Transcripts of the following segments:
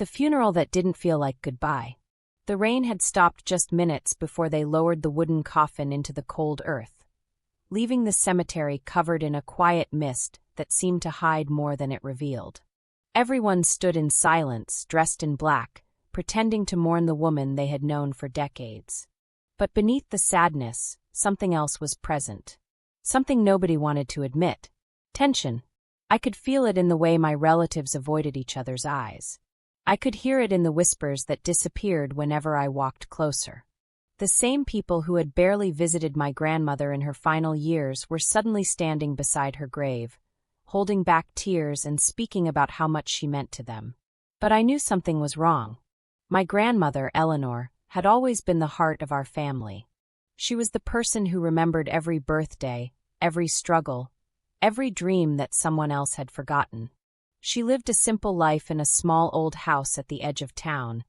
The funeral that didn't feel like goodbye. The rain had stopped just minutes before they lowered the wooden coffin into the cold earth, leaving the cemetery covered in a quiet mist that seemed to hide more than it revealed. Everyone stood in silence, dressed in black, pretending to mourn the woman they had known for decades. But beneath the sadness, something else was present. Something nobody wanted to admit. Tension. I could feel it in the way my relatives avoided each other's eyes. I could hear it in the whispers that disappeared whenever I walked closer. The same people who had barely visited my grandmother in her final years were suddenly standing beside her grave, holding back tears and speaking about how much she meant to them. But I knew something was wrong. My grandmother, Eleanor, had always been the heart of our family. She was the person who remembered every birthday, every struggle, every dream that someone else had forgotten. She lived a simple life in a small old house at the edge of town,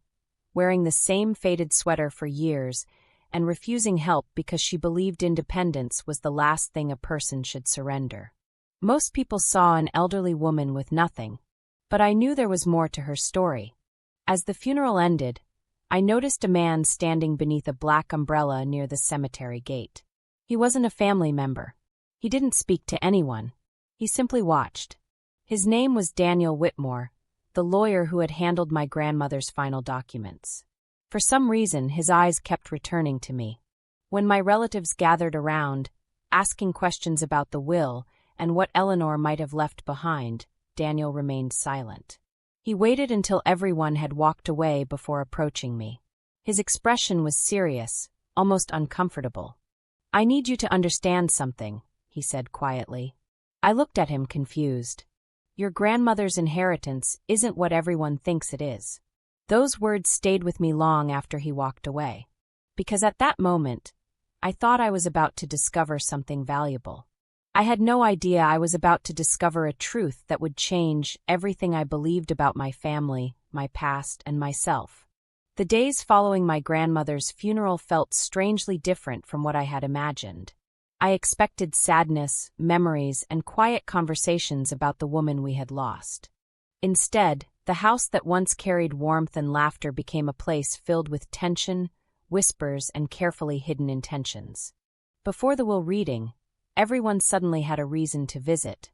wearing the same faded sweater for years and refusing help because she believed independence was the last thing a person should surrender. Most people saw an elderly woman with nothing, but I knew there was more to her story. As the funeral ended, I noticed a man standing beneath a black umbrella near the cemetery gate. He wasn't a family member. He didn't speak to anyone. He simply watched. His name was Daniel Whitmore, the lawyer who had handled my grandmother's final documents. For some reason, his eyes kept returning to me. When my relatives gathered around, asking questions about the will and what Eleanor might have left behind, Daniel remained silent. He waited until everyone had walked away before approaching me. His expression was serious, almost uncomfortable. "I need you to understand something," he said quietly. I looked at him confused. "Your grandmother's inheritance isn't what everyone thinks it is." Those words stayed with me long after he walked away. Because at that moment, I thought I was about to discover something valuable. I had no idea I was about to discover a truth that would change everything I believed about my family, my past, and myself. The days following my grandmother's funeral felt strangely different from what I had imagined. I expected sadness, memories, and quiet conversations about the woman we had lost. Instead, the house that once carried warmth and laughter became a place filled with tension, whispers, and carefully hidden intentions. Before the will reading, everyone suddenly had a reason to visit.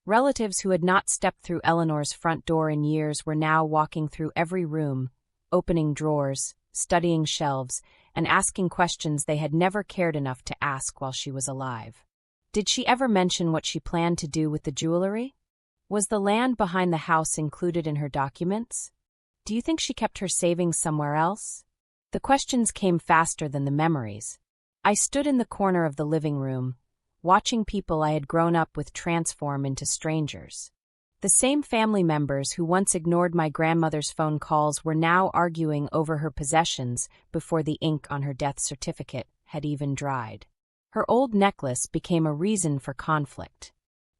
Relatives who had not stepped through Eleanor's front door in years were now walking through every room, opening drawers, studying shelves, and asking questions they had never cared enough to ask while she was alive. Did she ever mention what she planned to do with the jewelry? Was the land behind the house included in her documents? Do you think she kept her savings somewhere else? The questions came faster than the memories. I stood in the corner of the living room, watching people I had grown up with transform into strangers. The same family members who once ignored my grandmother's phone calls were now arguing over her possessions before the ink on her death certificate had even dried. Her old necklace became a reason for conflict.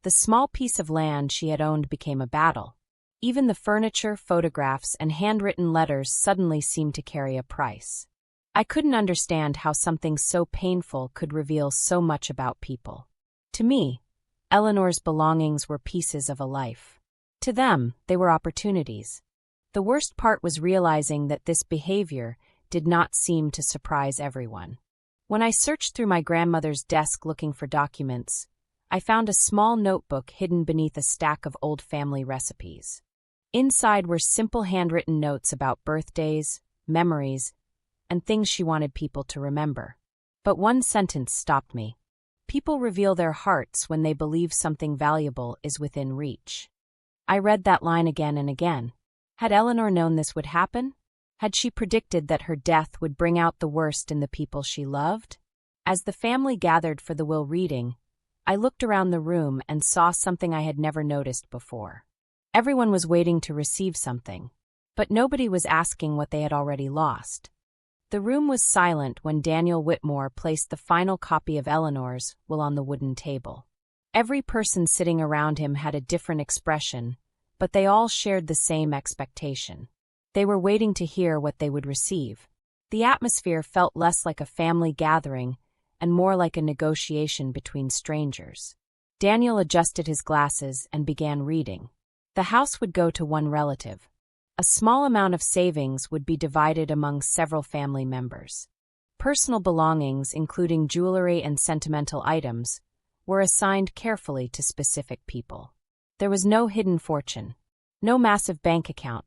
The small piece of land she had owned became a battle. Even the furniture, photographs, and handwritten letters suddenly seemed to carry a price. I couldn't understand how something so painful could reveal so much about people. To me, Eleanor's belongings were pieces of a life. To them, they were opportunities. The worst part was realizing that this behavior did not seem to surprise everyone. When I searched through my grandmother's desk looking for documents, I found a small notebook hidden beneath a stack of old family recipes. Inside were simple handwritten notes about birthdays, memories, and things she wanted people to remember. But one sentence stopped me. People reveal their hearts when they believe something valuable is within reach. I read that line again and again. Had Eleanor known this would happen? Had she predicted that her death would bring out the worst in the people she loved? As the family gathered for the will reading, I looked around the room and saw something I had never noticed before. Everyone was waiting to receive something, but nobody was asking what they had already lost. The room was silent when Daniel Whitmore placed the final copy of Eleanor's will on the wooden table. Every person sitting around him had a different expression, but they all shared the same expectation. They were waiting to hear what they would receive. The atmosphere felt less like a family gathering and more like a negotiation between strangers. Daniel adjusted his glasses and began reading. The house would go to one relative. A small amount of savings would be divided among several family members. Personal belongings, including jewelry and sentimental items, were assigned carefully to specific people. There was no hidden fortune, no massive bank account,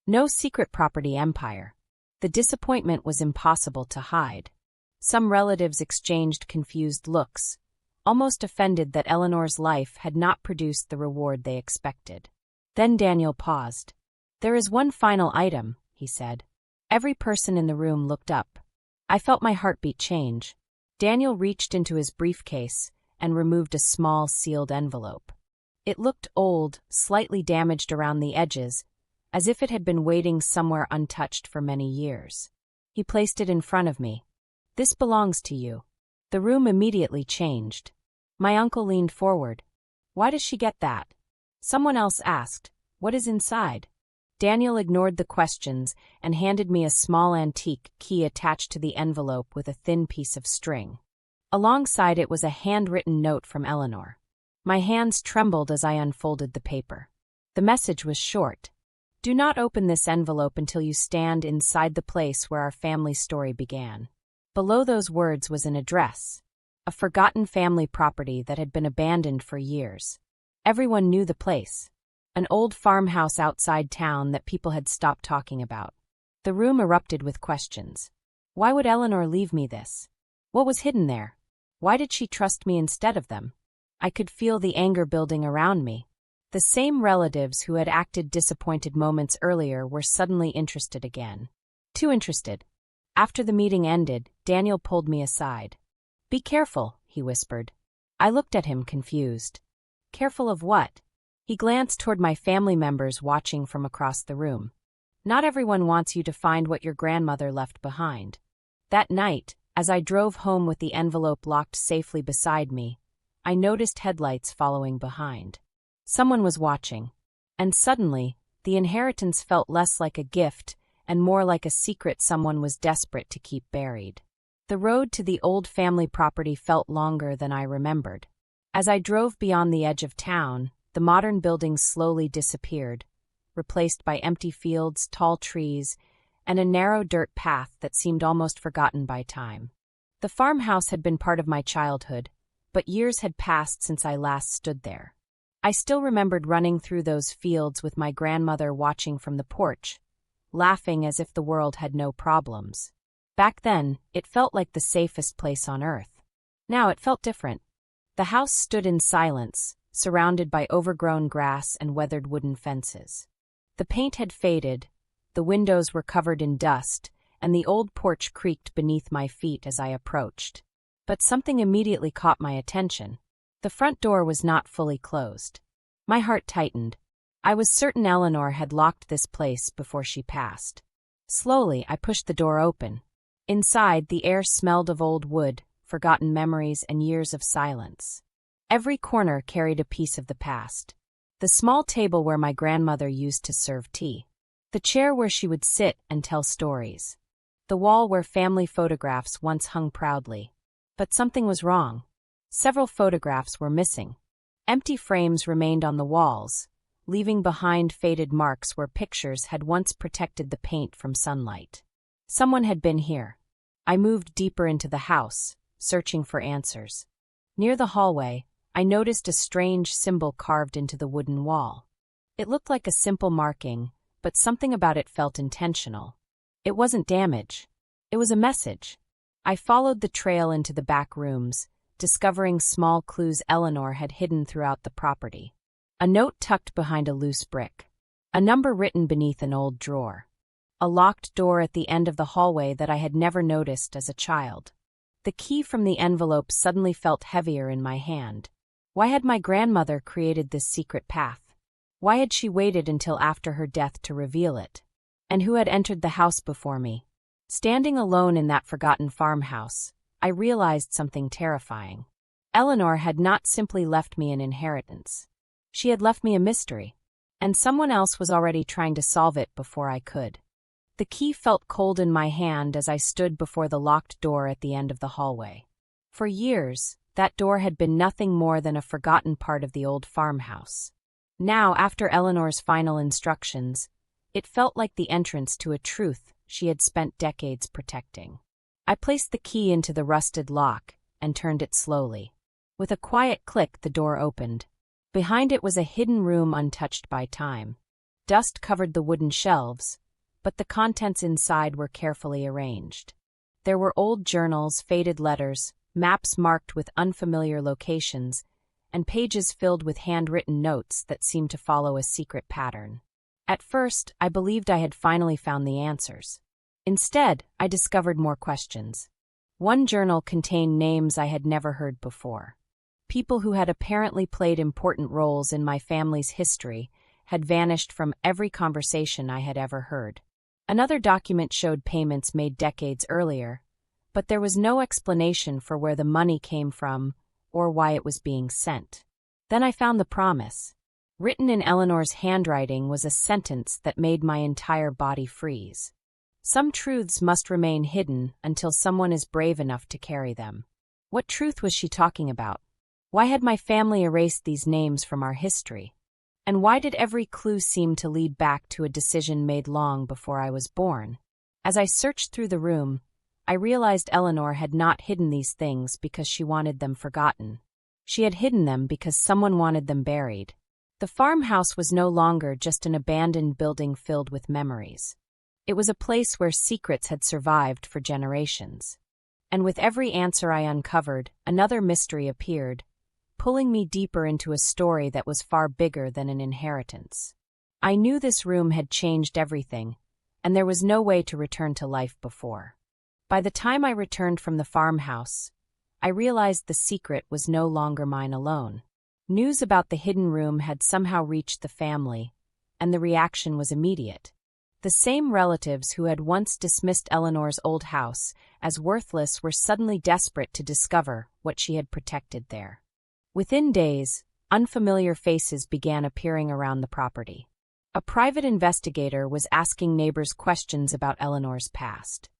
no secret property empire. The disappointment was impossible to hide. Some relatives exchanged confused looks, almost offended that Eleanor's life had not produced the reward they expected. Then Daniel paused. "There is one final item," he said. Every person in the room looked up. I felt my heartbeat change. Daniel reached into his briefcase and removed a small sealed envelope. It looked old, slightly damaged around the edges, as if it had been waiting somewhere untouched for many years. He placed it in front of me. "This belongs to you." The room immediately changed. My uncle leaned forward. "Why does she get that?" Someone else asked, "What is inside?" Daniel ignored the questions and handed me a small antique key attached to the envelope with a thin piece of string. Alongside it was a handwritten note from Eleanor. My hands trembled as I unfolded the paper. The message was short. "Do not open this envelope until you stand inside the place where our family story began." Below those words was an address, a forgotten family property that had been abandoned for years. Everyone knew the place. An old farmhouse outside town that people had stopped talking about. The room erupted with questions. Why would Eleanor leave me this? What was hidden there? Why did she trust me instead of them? I could feel the anger building around me. The same relatives who had acted disappointed moments earlier were suddenly interested again. Too interested. After the meeting ended, Daniel pulled me aside. "Be careful," he whispered. I looked at him confused. Careful of what? He glanced toward my family members watching from across the room. "Not everyone wants you to find what your grandmother left behind." That night, as I drove home with the envelope locked safely beside me, I noticed headlights following behind. Someone was watching. And suddenly, the inheritance felt less like a gift and more like a secret someone was desperate to keep buried. The road to the old family property felt longer than I remembered. As I drove beyond the edge of town, the modern buildings slowly disappeared, replaced by empty fields, tall trees, and a narrow dirt path that seemed almost forgotten by time. The farmhouse had been part of my childhood, but years had passed since I last stood there. I still remembered running through those fields with my grandmother watching from the porch, laughing as if the world had no problems. Back then, it felt like the safest place on earth. Now it felt different. The house stood in silence, surrounded by overgrown grass and weathered wooden fences. The paint had faded, the windows were covered in dust, and the old porch creaked beneath my feet as I approached. But something immediately caught my attention. The front door was not fully closed. My heart tightened. I was certain Eleanor had locked this place before she passed. Slowly, I pushed the door open. Inside, the air smelled of old wood, forgotten memories, and years of silence. Every corner carried a piece of the past. The small table where my grandmother used to serve tea. The chair where she would sit and tell stories. The wall where family photographs once hung proudly. But something was wrong. Several photographs were missing. Empty frames remained on the walls, leaving behind faded marks where pictures had once protected the paint from sunlight. Someone had been here. I moved deeper into the house, searching for answers. Near the hallway, I noticed a strange symbol carved into the wooden wall. It looked like a simple marking, but something about it felt intentional. It wasn't damage. It was a message. I followed the trail into the back rooms, discovering small clues Eleanor had hidden throughout the property. A note tucked behind a loose brick. A number written beneath an old drawer. A locked door at the end of the hallway that I had never noticed as a child. The key from the envelope suddenly felt heavier in my hand. Why had my grandmother created this secret path? Why had she waited until after her death to reveal it? And who had entered the house before me? Standing alone in that forgotten farmhouse, I realized something terrifying. Eleanor had not simply left me an inheritance. She had left me a mystery, and someone else was already trying to solve it before I could. The key felt cold in my hand as I stood before the locked door at the end of the hallway. For years, that door had been nothing more than a forgotten part of the old farmhouse. Now, after Eleanor's final instructions, It felt like the entrance to a truth she had spent decades protecting. I placed the key into the rusted lock and turned it slowly. With a quiet click, the door opened. Behind it was a hidden room untouched by time. Dust covered the wooden shelves, but the contents inside were carefully arranged. There were old journals, faded letters, maps marked with unfamiliar locations, and pages filled with handwritten notes that seemed to follow a secret pattern. At first, I believed I had finally found the answers. Instead, I discovered more questions. One journal contained names I had never heard before. People who had apparently played important roles in my family's history had vanished from every conversation I had ever heard. Another document showed payments made decades earlier, but there was no explanation for where the money came from or why it was being sent. Then I found the promise. Written in Eleanor's handwriting was a sentence that made my entire body freeze. Some truths must remain hidden until someone is brave enough to carry them. What truth was she talking about? Why had my family erased these names from our history? And why did every clue seem to lead back to a decision made long before I was born? As I searched through the room, I realized Eleanor had not hidden these things because she wanted them forgotten. She had hidden them because someone wanted them buried. The farmhouse was no longer just an abandoned building filled with memories. It was a place where secrets had survived for generations. And with every answer I uncovered, another mystery appeared, pulling me deeper into a story that was far bigger than an inheritance. I knew this room had changed everything, and there was no way to return to life before. By the time I returned from the farmhouse, I realized the secret was no longer mine alone. News about the hidden room had somehow reached the family, and the reaction was immediate. The same relatives who had once dismissed Eleanor's old house as worthless were suddenly desperate to discover what she had protected there. Within days, unfamiliar faces began appearing around the property. A private investigator was asking neighbors questions about Eleanor's past.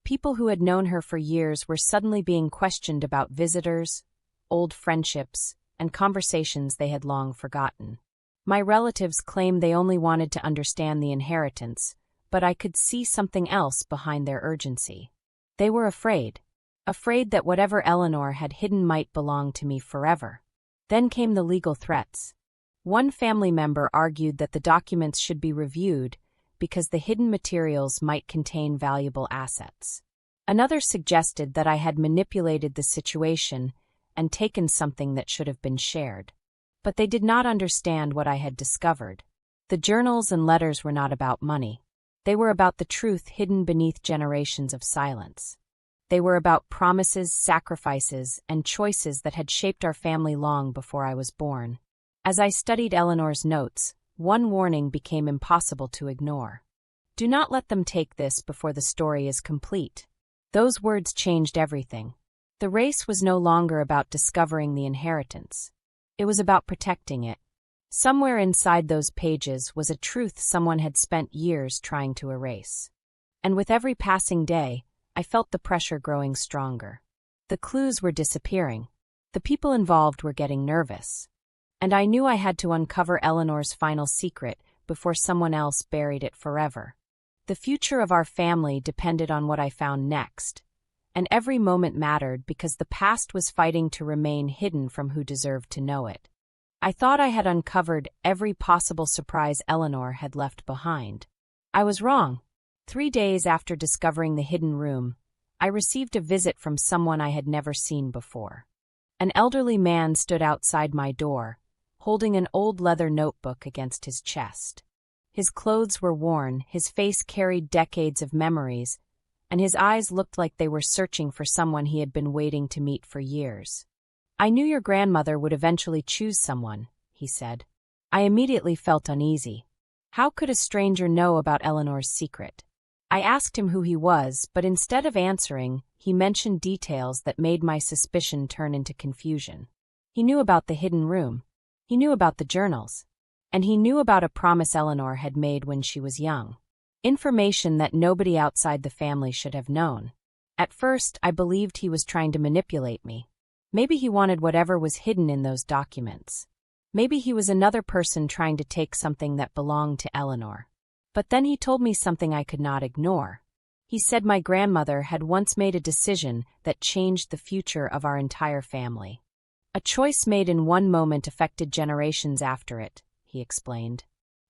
People who had known her for years were suddenly being questioned about visitors, old friendships, and conversations they had long forgotten. My relatives claimed they only wanted to understand the inheritance, but I could see something else behind their urgency. They were afraid that whatever Eleanor had hidden might belong to me forever. Then came the legal threats. One family member argued that the documents should be reviewed because the hidden materials might contain valuable assets. Another suggested that I had manipulated the situation and taken something that should have been shared. But they did not understand what I had discovered. The journals and letters were not about money. They were about the truth hidden beneath generations of silence. They were about promises, sacrifices, and choices that had shaped our family long before I was born. As I studied Eleanor's notes, one warning became impossible to ignore. Do not let them take this before the story is complete. Those words changed everything. The race was no longer about discovering the inheritance. It was about protecting it. Somewhere inside those pages was a truth someone had spent years trying to erase. And with every passing day, I felt the pressure growing stronger. The clues were disappearing. The people involved were getting nervous. And I knew I had to uncover Eleanor's final secret before someone else buried it forever. The future of our family depended on what I found next. And every moment mattered because the past was fighting to remain hidden from who deserved to know it. I thought I had uncovered every possible surprise Eleanor had left behind. I was wrong. 3 days after discovering the hidden room, I received a visit from someone I had never seen before. An elderly man stood outside my door, holding an old leather notebook against his chest. His clothes were worn, his face carried decades of memories, and his eyes looked like they were searching for someone he had been waiting to meet for years. I knew your grandmother would eventually choose someone, he said. I immediately felt uneasy. How could a stranger know about Eleanor's secret? I asked him who he was, but instead of answering, he mentioned details that made my suspicion turn into confusion. He knew about the hidden room. He knew about the journals. And he knew about a promise Eleanor had made when she was young. Information that nobody outside the family should have known. At first, I believed he was trying to manipulate me. Maybe he wanted whatever was hidden in those documents. Maybe he was another person trying to take something that belonged to Eleanor. But then he told me something I could not ignore. He said my grandmother had once made a decision that changed the future of our entire family. A choice made in one moment affected generations after it, he explained.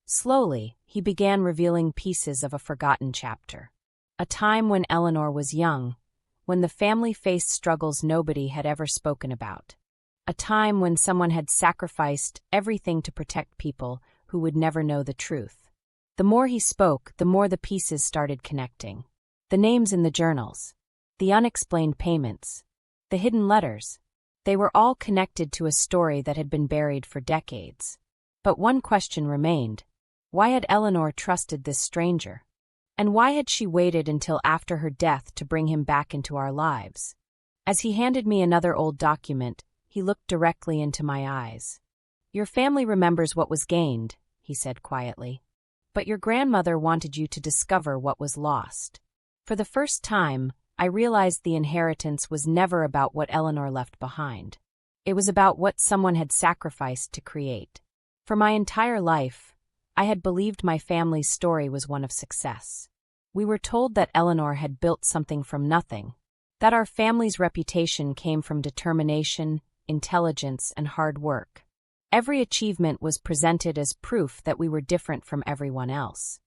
Slowly, he began revealing pieces of a forgotten chapter. A time when Eleanor was young, when the family faced struggles nobody had ever spoken about. A time when someone had sacrificed everything to protect people who would never know the truth. The more he spoke, the more the pieces started connecting. The names in the journals, the unexplained payments, the hidden letters. They were all connected to a story that had been buried for decades. But one question remained. Why had Eleanor trusted this stranger? And why had she waited until after her death to bring him back into our lives? As he handed me another old document, he looked directly into my eyes. Your family remembers what was gained, he said quietly. But your grandmother wanted you to discover what was lost. For the first time, I realized the inheritance was never about what Eleanor left behind. It was about what someone had sacrificed to create. For my entire life, I had believed my family's story was one of success. We were told that Eleanor had built something from nothing, that our family's reputation came from determination, intelligence, and hard work. Every achievement was presented as proof that we were different from everyone else.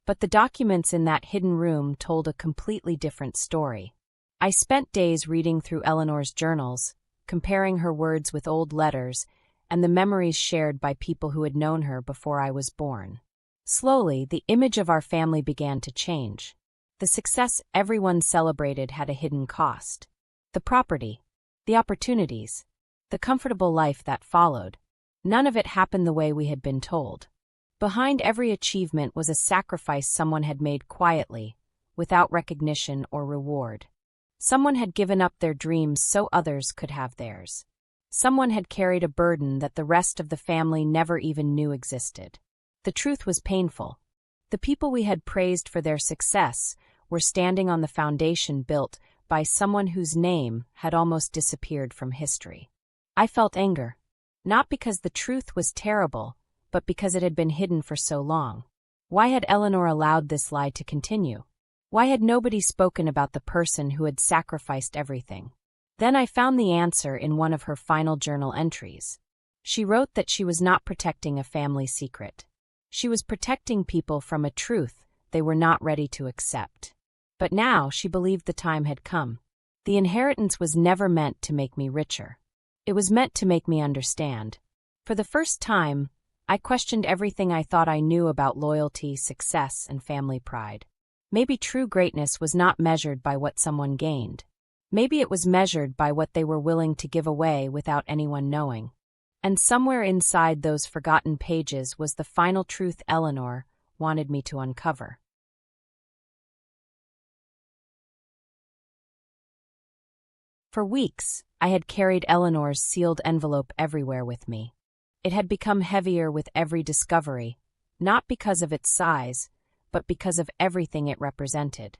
But the documents in that hidden room told a completely different story. I spent days reading through Eleanor's journals, comparing her words with old letters and the memories shared by people who had known her before I was born. Slowly, the image of our family began to change. The success everyone celebrated had a hidden cost. The property, the opportunities, the comfortable life that followed. None of it happened the way we had been told. Behind every achievement was a sacrifice someone had made quietly, without recognition or reward. Someone had given up their dreams so others could have theirs. Someone had carried a burden that the rest of the family never even knew existed. The truth was painful. The people we had praised for their success were standing on the foundation built by someone whose name had almost disappeared from history. I felt anger, not because the truth was terrible, but because it had been hidden for so long. Why had Eleanor allowed this lie to continue? Why had nobody spoken about the person who had sacrificed everything? Then I found the answer in one of her final journal entries. She wrote that she was not protecting a family secret. She was protecting people from a truth they were not ready to accept. But now she believed the time had come. The inheritance was never meant to make me richer. It was meant to make me understand. For the first time, I questioned everything I thought I knew about loyalty, success, and family pride. Maybe true greatness was not measured by what someone gained. Maybe it was measured by what they were willing to give away without anyone knowing. And somewhere inside those forgotten pages was the final truth Eleanor wanted me to uncover. For weeks, I had carried Eleanor's sealed envelope everywhere with me. It had become heavier with every discovery, not because of its size, but because of everything it represented.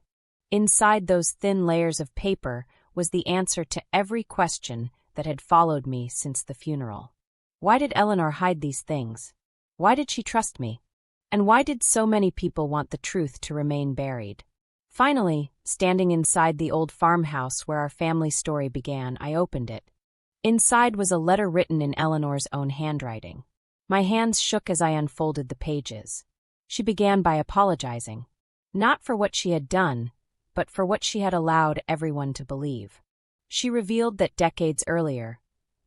Inside those thin layers of paper was the answer to every question that had followed me since the funeral. Why did Eleanor hide these things? Why did she trust me? And why did so many people want the truth to remain buried? Finally, standing inside the old farmhouse where our family story began, I opened it. Inside was a letter written in Eleanor's own handwriting. My hands shook as I unfolded the pages. She began by apologizing, not for what she had done, but for what she had allowed everyone to believe. She revealed that decades earlier,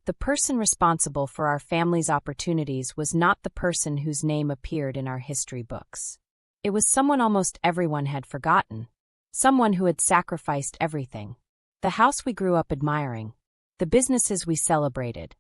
the person responsible for our family's opportunities was not the person whose name appeared in our history books. It was someone almost everyone had forgotten, someone who had sacrificed everything. The house we grew up admiring, the businesses we celebrated,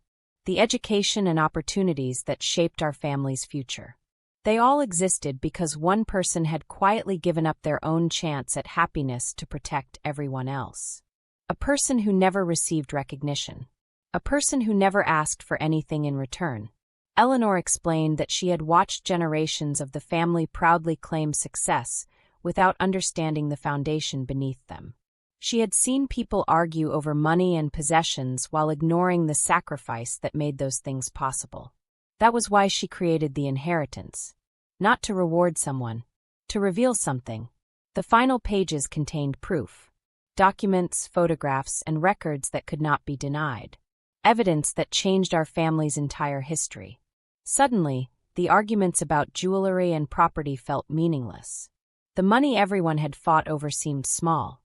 the education and opportunities that shaped our family's future. They all existed because one person had quietly given up their own chance at happiness to protect everyone else. A person who never received recognition. A person who never asked for anything in return. Eleanor explained that she had watched generations of the family proudly claim success without understanding the foundation beneath them. She had seen people argue over money and possessions while ignoring the sacrifice that made those things possible. That was why she created the inheritance. Not to reward someone, to reveal something. The final pages contained proof. Documents, photographs, and records that could not be denied. Evidence that changed our family's entire history. Suddenly, the arguments about jewelry and property felt meaningless. The money everyone had fought over seemed small.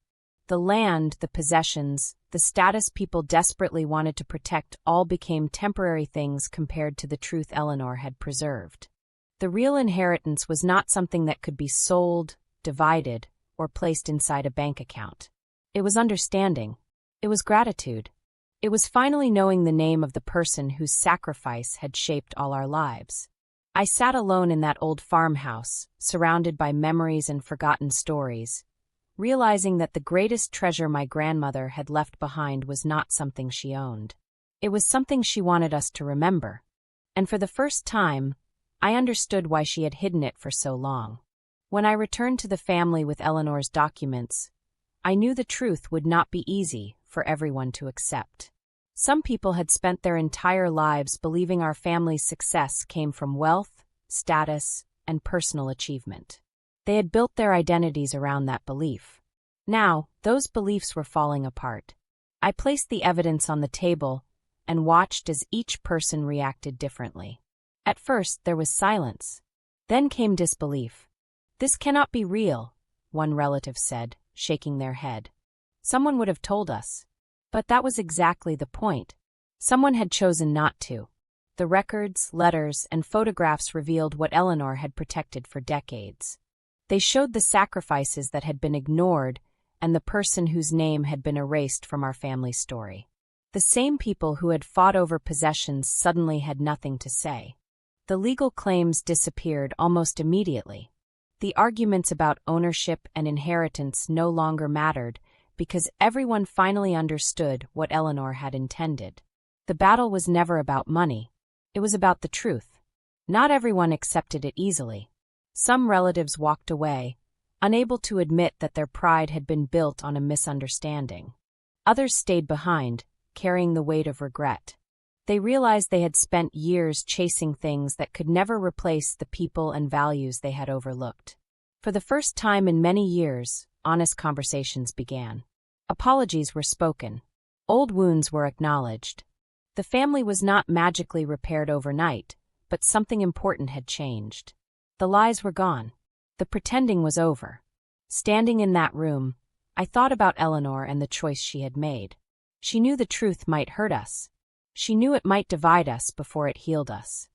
The land, the possessions, the status people desperately wanted to protect all became temporary things compared to the truth Eleanor had preserved. The real inheritance was not something that could be sold, divided, or placed inside a bank account. It was understanding. It was gratitude. It was finally knowing the name of the person whose sacrifice had shaped all our lives. I sat alone in that old farmhouse, surrounded by memories and forgotten stories, realizing that the greatest treasure my grandmother had left behind was not something she owned. It was something she wanted us to remember. And for the first time, I understood why she had hidden it for so long. When I returned to the family with Eleanor's documents, I knew the truth would not be easy for everyone to accept. Some people had spent their entire lives believing our family's success came from wealth, status, and personal achievement. They had built their identities around that belief. Now, those beliefs were falling apart. I placed the evidence on the table and watched as each person reacted differently. At first, there was silence. Then came disbelief. "This cannot be real," one relative said, shaking their head. "Someone would have told us." But that was exactly the point. Someone had chosen not to. The records, letters, and photographs revealed what Eleanor had protected for decades. They showed the sacrifices that had been ignored and the person whose name had been erased from our family story. The same people who had fought over possessions suddenly had nothing to say. The legal claims disappeared almost immediately. The arguments about ownership and inheritance no longer mattered because everyone finally understood what Eleanor had intended. The battle was never about money. It was about the truth. Not everyone accepted it easily. Some relatives walked away, unable to admit that their pride had been built on a misunderstanding. Others stayed behind, carrying the weight of regret. They realized they had spent years chasing things that could never replace the people and values they had overlooked. For the first time in many years, honest conversations began. Apologies were spoken. Old wounds were acknowledged. The family was not magically repaired overnight, but something important had changed. The lies were gone. The pretending was over. Standing in that room, I thought about Eleanor and the choice she had made. She knew the truth might hurt us. She knew it might divide us before it healed us.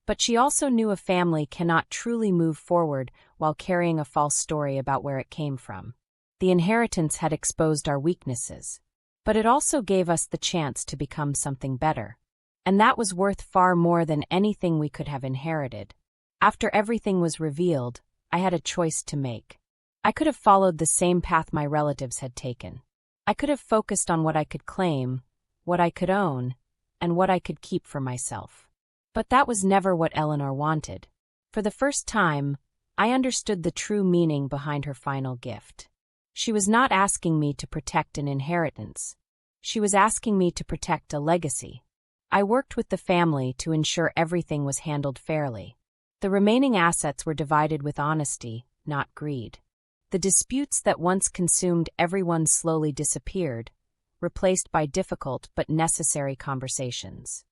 But she also knew a family cannot truly move forward while carrying a false story about where it came from. The inheritance had exposed our weaknesses, but it also gave us the chance to become something better. And that was worth far more than anything we could have inherited. After everything was revealed, I had a choice to make. I could have followed the same path my relatives had taken. I could have focused on what I could claim, what I could own, and what I could keep for myself. But that was never what Eleanor wanted. For the first time, I understood the true meaning behind her final gift. She was not asking me to protect an inheritance. She was asking me to protect a legacy. I worked with the family to ensure everything was handled fairly. The remaining assets were divided with honesty, not greed. The disputes that once consumed everyone slowly disappeared, replaced by difficult but necessary conversations.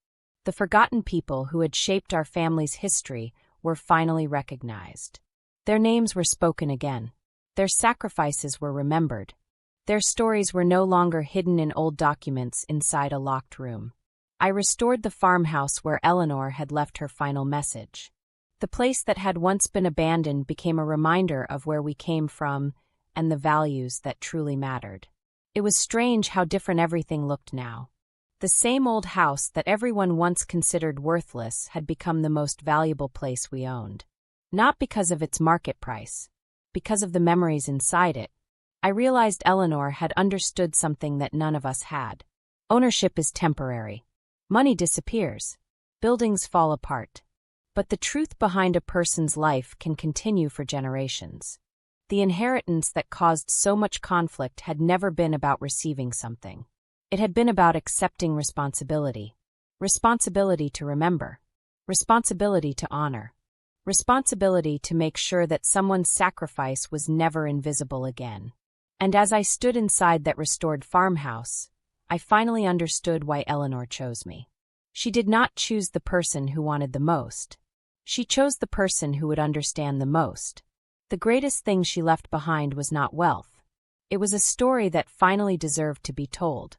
The forgotten people who had shaped our family's history were finally recognized. Their names were spoken again. Their sacrifices were remembered. Their stories were no longer hidden in old documents inside a locked room. I restored the farmhouse where Eleanor had left her final message. The place that had once been abandoned became a reminder of where we came from and the values that truly mattered. It was strange how different everything looked now. The same old house that everyone once considered worthless had become the most valuable place we owned. Not because of its market price, because of the memories inside it. I realized Eleanor had understood something that none of us had. Ownership is temporary. Money disappears. Buildings fall apart. But the truth behind a person's life can continue for generations. The inheritance that caused so much conflict had never been about receiving something. It had been about accepting responsibility. Responsibility to remember. Responsibility to honor. responsibility to make sure that someone's sacrifice was never invisible again. And as I stood inside that restored farmhouse, I finally understood why Eleanor chose me. She did not choose the person who wanted the most. She chose the person who would understand the most. The greatest thing she left behind was not wealth. It was a story that finally deserved to be told.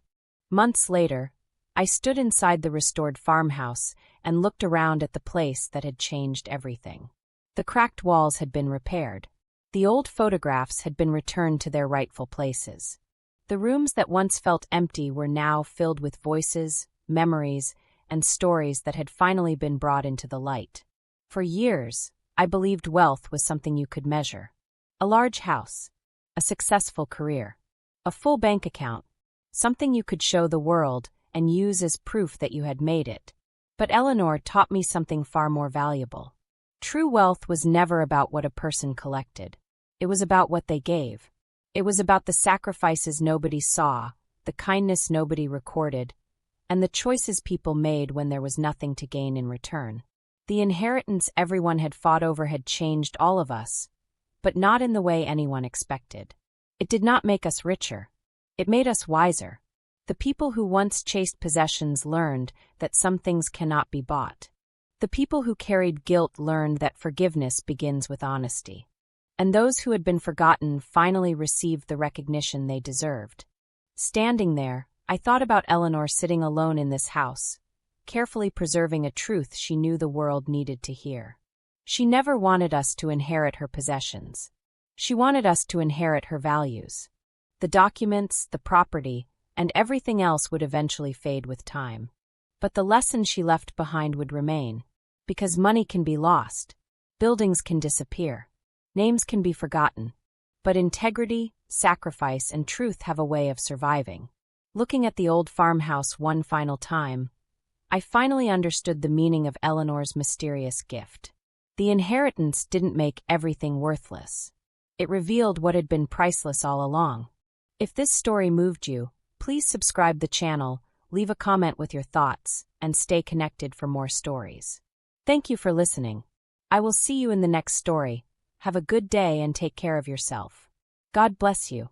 Months later, I stood inside the restored farmhouse and looked around at the place that had changed everything. The cracked walls had been repaired. The old photographs had been returned to their rightful places. The rooms that once felt empty were now filled with voices, memories, and stories that had finally been brought into the light. For years, I believed wealth was something you could measure. A large house, a successful career, a full bank account, something you could show the world and use as proof that you had made it. But Eleanor taught me something far more valuable. True wealth was never about what a person collected. It was about what they gave. It was about the sacrifices nobody saw, the kindness nobody recorded, and the choices people made when there was nothing to gain in return. The inheritance everyone had fought over had changed all of us, but not in the way anyone expected. It did not make us richer. It made us wiser. The people who once chased possessions learned that some things cannot be bought. The people who carried guilt learned that forgiveness begins with honesty. And those who had been forgotten finally received the recognition they deserved. Standing there, I thought about Eleanor sitting alone in this house, carefully preserving a truth she knew the world needed to hear. She never wanted us to inherit her possessions. She wanted us to inherit her values. The documents, the property, and everything else would eventually fade with time. But the lesson she left behind would remain. Because money can be lost, buildings can disappear, names can be forgotten, but integrity, sacrifice, and truth have a way of surviving. Looking at the old farmhouse one final time, I finally understood the meaning of Eleanor's mysterious gift. The inheritance didn't make everything worthless. It revealed what had been priceless all along. If this story moved you, please subscribe the channel, leave a comment with your thoughts, and stay connected for more stories. Thank you for listening. I will see you in the next story. Have a good day and take care of yourself. God bless you.